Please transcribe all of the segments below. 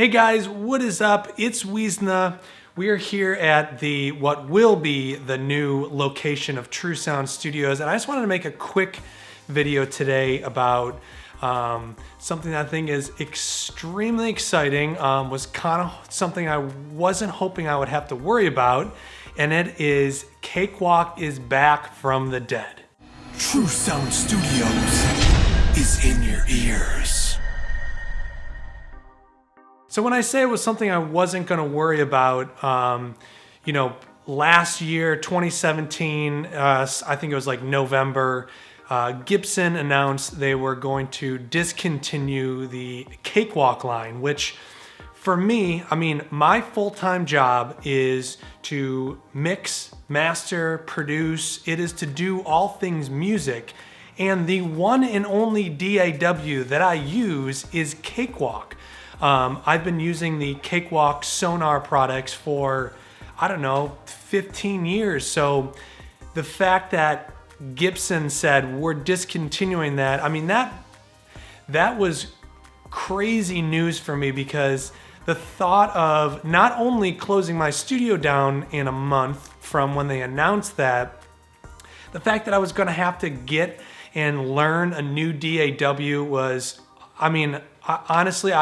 Hey guys, what is up? It's Weezna. We are here at what will be the new location of True Sound Studios, and I just wanted to make a quick video today about something that I think is extremely exciting. Was kind of something I wasn't hoping I would have to worry about, and it is Cakewalk is back from the dead. True Sound Studios is in your ears. So when I say it was something I wasn't going to worry about, last year, 2017, I think it was like November, Gibson announced they were going to discontinue the Cakewalk line, which for me, my full-time job is to mix, master, produce. It is to do all things music. And the one and only DAW that I use is Cakewalk. I've been using the Cakewalk Sonar products for, 15 years. So the fact that Gibson said we're discontinuing that, that was crazy news for me, because the thought of not only closing my studio down in a month from when they announced that, the fact that I was gonna have to get and learn a new DAW was, honestly,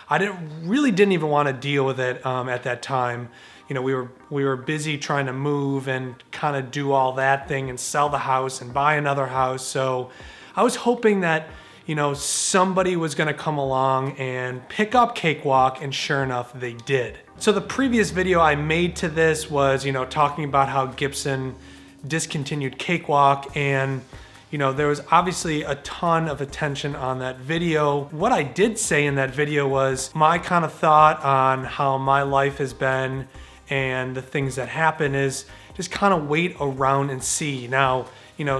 I didn't even want to deal with it at that time. We were busy trying to move and kind of do all that thing and sell the house and buy another house. So I was hoping that somebody was going to come along and pick up Cakewalk, and sure enough, they did. So the previous video I made to this was talking about how Gibson discontinued Cakewalk, and there was obviously a ton of attention on that video. What I did say in that video was my kind of thought on how my life has been and the things that happen is just kind of wait around and see. Now,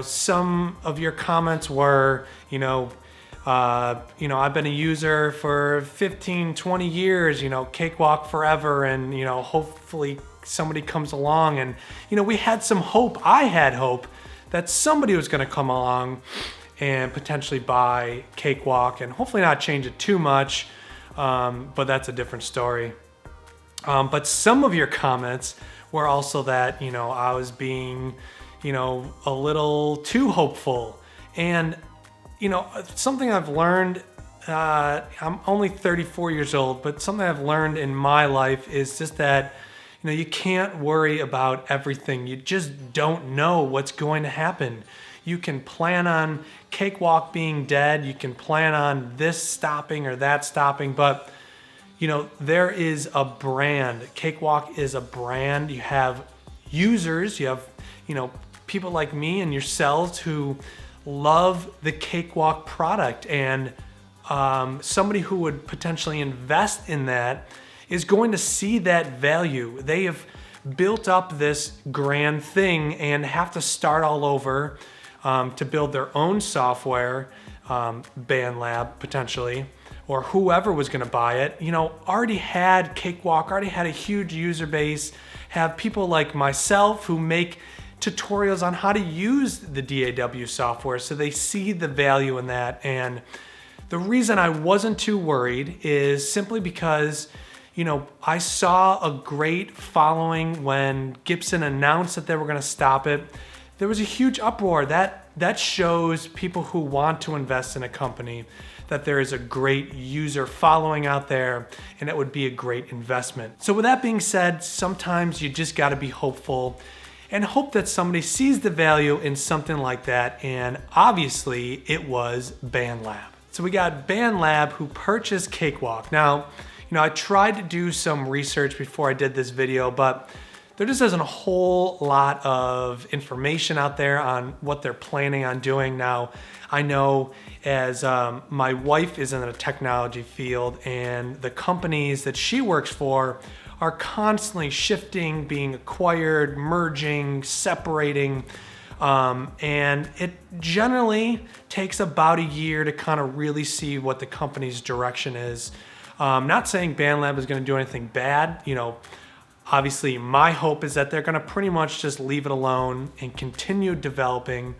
some of your comments were, I've been a user for 15, 20 years, Cakewalk forever, and, hopefully somebody comes along. And, we had some hope. I had hope that somebody was going to come along and potentially buy Cakewalk and hopefully not change it too much, but that's a different story. But some of your comments were also that, I was being, a little too hopeful. And, something I've learned, I'm only 34 years old, but something I've learned in my life is just that you can't worry about everything. You just don't know what's going to happen. You can plan on Cakewalk being dead. You can plan on this stopping or that stopping, but there is a brand. Cakewalk is a brand. You have users, you have, people like me and yourselves who love the Cakewalk product, and somebody who would potentially invest in that is going to see that value. They have built up this grand thing and have to start all over to build their own software, Bandlabs potentially, or whoever was gonna buy it, already had Cakewalk, already had a huge user base, have people like myself who make tutorials on how to use the DAW software, so they see the value in that. And the reason I wasn't too worried is simply because I saw a great following when Gibson announced that they were going to stop it. There was a huge uproar. That shows people who want to invest in a company that there is a great user following out there, and it would be a great investment. So with that being said, sometimes you just got to be hopeful and hope that somebody sees the value in something like that. And obviously it was Bandlabs. So we got Bandlabs who purchased Cakewalk. Now, I tried to do some research before I did this video, but there just isn't a whole lot of information out there on what they're planning on doing. Now, I know as my wife is in the technology field, and the companies that she works for are constantly shifting, being acquired, merging, separating, and it generally takes about a year to kind of really see what the company's direction is. Not saying Bandlabs is going to do anything bad. Obviously my hope is that they're going to pretty much just leave it alone and continue developing.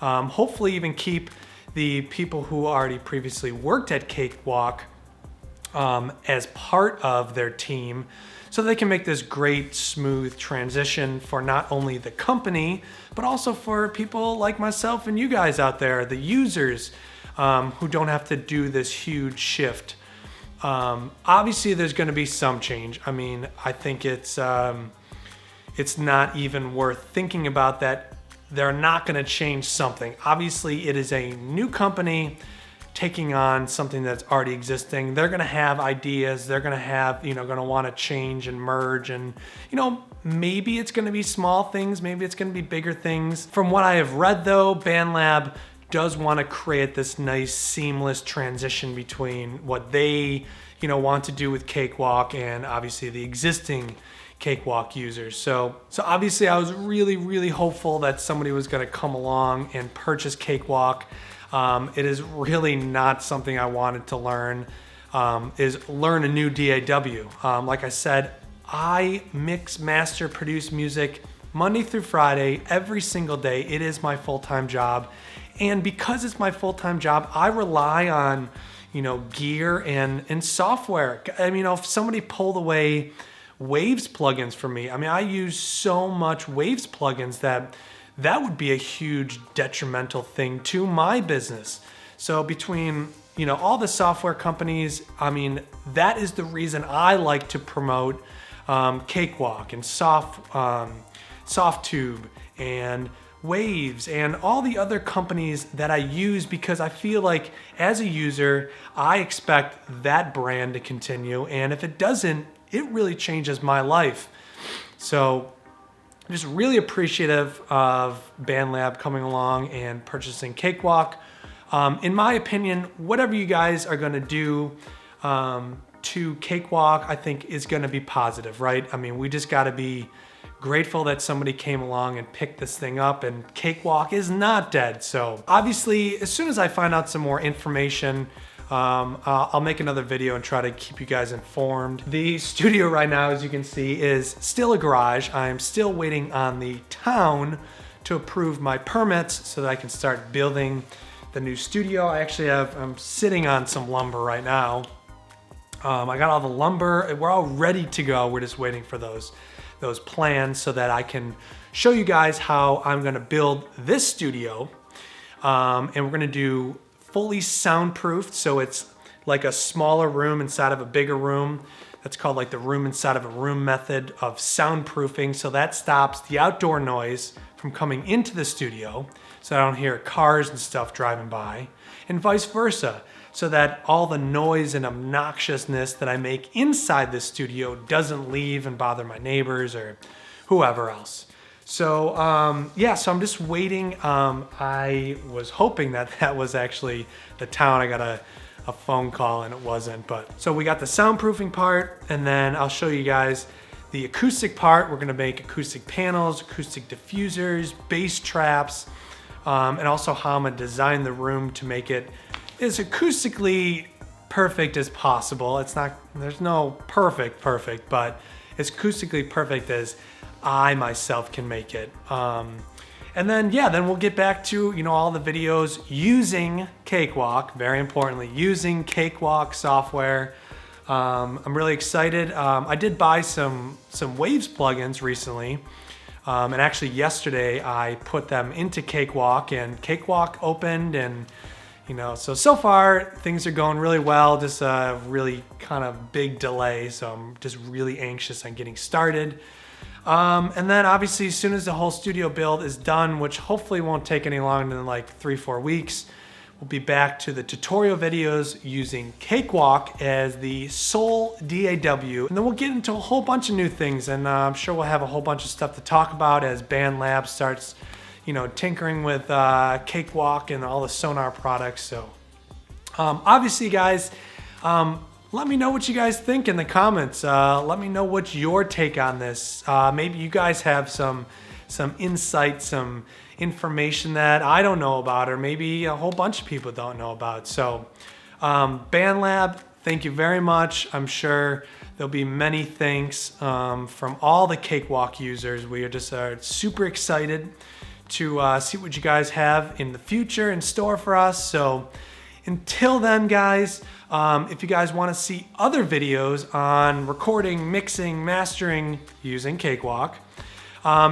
Hopefully even keep the people who already previously worked at Cakewalk as part of their team so they can make this great, smooth transition for not only the company, but also for people like myself and you guys out there, the users, who don't have to do this huge shift. Obviously, there's going to be some change. I mean, I think it's not even worth thinking about that. They're not going to change something. Obviously, it is a new company taking on something that's already existing. They're going to have ideas. They're going to have, going to want to change and merge. And, maybe it's going to be small things. Maybe it's going to be bigger things. From what I have read, though, Bandlab does want to create this nice, seamless transition between what they, want to do with Cakewalk and obviously the existing Cakewalk users. So obviously I was really, really hopeful that somebody was going to come along and purchase Cakewalk. It is really not something I wanted to learn, is learn a new DAW. Like I said, I mix, master, produce music Monday through Friday, every single day. It is my full-time job. And because it's my full-time job, I rely on, gear and software. I mean, if somebody pulled away Waves plugins for me, I use so much Waves plugins that would be a huge detrimental thing to my business. So between, all the software companies, that is the reason I like to promote Cakewalk and Softtube and Waves and all the other companies that I use, because I feel like as a user, I expect that brand to continue. And if it doesn't, it really changes my life. So I'm just really appreciative of Bandlab coming along and purchasing Cakewalk. In my opinion, whatever you guys are gonna do to Cakewalk, I think is gonna be positive, right? We just gotta be grateful that somebody came along and picked this thing up, and Cakewalk is not dead. So obviously, as soon as I find out some more information, I'll make another video and try to keep you guys informed. The studio right now, as you can see, is still a garage. I'm still waiting on the town to approve my permits so that I can start building the new studio. I'm sitting on some lumber right now. I got all the lumber. We're all ready to go. We're just waiting for those plans so that I can show you guys how I'm gonna build this studio. And we're gonna do fully soundproofed, so it's like a smaller room inside of a bigger room. That's called like the room inside of a room method of soundproofing. So that stops the outdoor noise from coming into the studio, so I don't hear cars and stuff driving by, and vice versa, so that all the noise and obnoxiousness that I make inside the studio doesn't leave and bother my neighbors or whoever else. So so I'm just waiting. I was hoping that was actually the town. I got a phone call and it wasn't, but so we got the soundproofing part, and then I'll show you guys the acoustic part. We're gonna make acoustic panels, acoustic diffusers, bass traps, and also how I'm gonna design the room to make it as acoustically perfect as possible. There's no perfect, but as acoustically perfect as I myself can make it. And then we'll get back to, all the videos using Cakewalk, very importantly, using Cakewalk software. I'm really excited. I did buy some Waves plugins recently. And actually yesterday I put them into Cakewalk, and Cakewalk opened, and so far things are going really well. Just a really kind of big delay, so I'm just really anxious on getting started. And then obviously as soon as the whole studio build is done, which hopefully won't take any longer than like 3-4 weeks, we'll be back to the tutorial videos using Cakewalk as the sole DAW. And then we'll get into a whole bunch of new things, and I'm sure we'll have a whole bunch of stuff to talk about as Bandlabs starts tinkering with Cakewalk and all the Sonar products. So obviously guys, let me know what you guys think in the comments. Let me know what's your take on this. Maybe you guys have some insight, some information that I don't know about, or maybe a whole bunch of people don't know about. So Bandlab, thank you very much. I'm sure there'll be many thanks from all the Cakewalk users. We are just super excited to see what you guys have in the future in store for us. So Until then, guys, if you guys want to see other videos on recording, mixing, mastering using Cakewalk,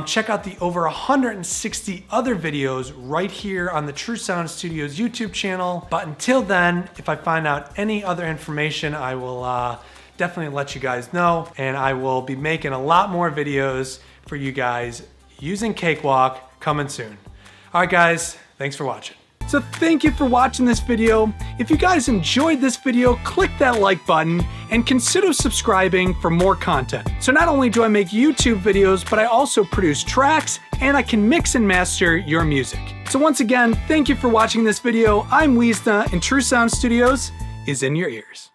check out the over 160 other videos right here on the True Sound Studios YouTube channel. But until then, if I find out any other information, I will definitely let you guys know, and I will be making a lot more videos for you guys using Cakewalk coming soon. All right, guys, thanks for watching. So thank you for watching this video. If you guys enjoyed this video, click that like button and consider subscribing for more content. So not only do I make YouTube videos, but I also produce tracks and I can mix and master your music. So once again, thank you for watching this video. I'm Weezna and True Sound Studios is in your ears.